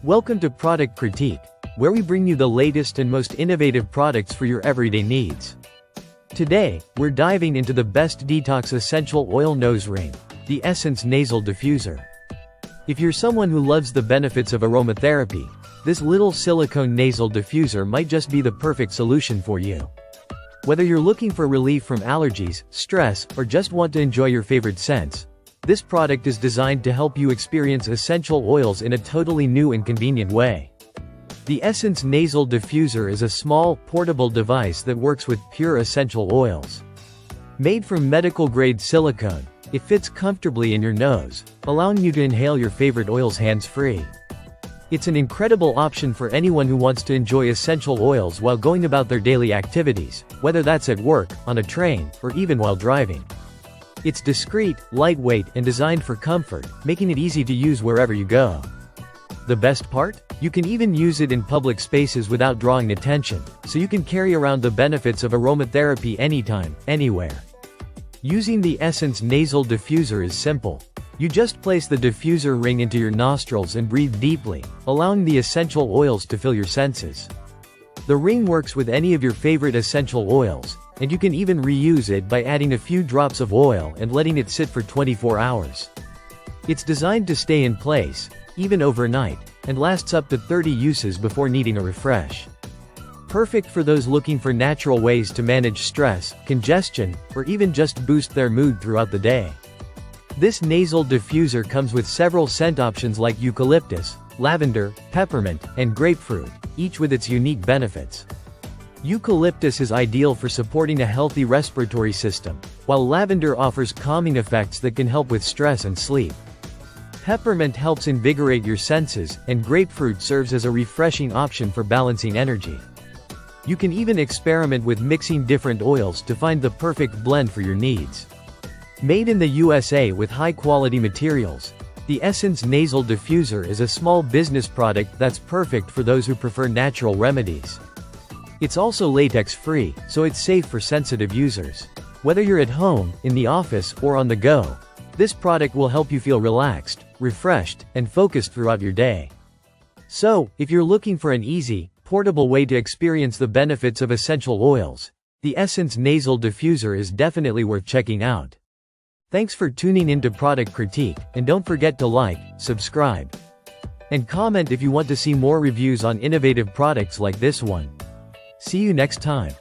Welcome to Product Critique, where we bring you the latest and most innovative products for your everyday needs. Today, we're diving into the best detox essential oil nose ring, the Essence Nasal Diffuser. If you're someone who loves the benefits of aromatherapy, this little silicone nasal diffuser might just be the perfect solution for you. Whether you're looking for relief from allergies, stress, or just want to enjoy your favorite scents, this product is designed to help you experience essential oils in a totally new and convenient way. The Essence Nasal Diffuser is a small, portable device that works with pure essential oils. Made from medical-grade silicone, it fits comfortably in your nose, allowing you to inhale your favorite oils hands-free. It's an incredible option for anyone who wants to enjoy essential oils while going about their daily activities, whether that's at work, on a train, or even while driving. It's discreet, lightweight, and designed for comfort, making it easy to use wherever you go. The best part? You can even use it in public spaces without drawing attention, so you can carry around the benefits of aromatherapy anytime, anywhere. Using the Essence Nasal Diffuser is simple. You just place the diffuser ring into your nostrils and breathe deeply, allowing the essential oils to fill your senses. The ring works with any of your favorite essential oils, and you can even reuse it by adding a few drops of oil and letting it sit for 24 hours. It's designed to stay in place, even overnight, and lasts up to 30 uses before needing a refresh. Perfect for those looking for natural ways to manage stress, congestion, or even just boost their mood throughout the day. This nasal diffuser comes with several scent options like eucalyptus, lavender, peppermint, and grapefruit, each with its unique benefits. Eucalyptus is ideal for supporting a healthy respiratory system, while lavender offers calming effects that can help with stress and sleep. Peppermint helps invigorate your senses, and grapefruit serves as a refreshing option for balancing energy. You can even experiment with mixing different oils to find the perfect blend for your needs. Made in the USA with high-quality materials, the Essence Nasal Diffuser is a small business product that's perfect for those who prefer natural remedies. It's also latex-free, so it's safe for sensitive users. Whether you're at home, in the office, or on the go, this product will help you feel relaxed, refreshed, and focused throughout your day. So, if you're looking for an easy, portable way to experience the benefits of essential oils, the Essence Nasal Diffuser is definitely worth checking out. Thanks for tuning into Product Critique, and don't forget to like, subscribe, and comment if you want to see more reviews on innovative products like this one. See you next time.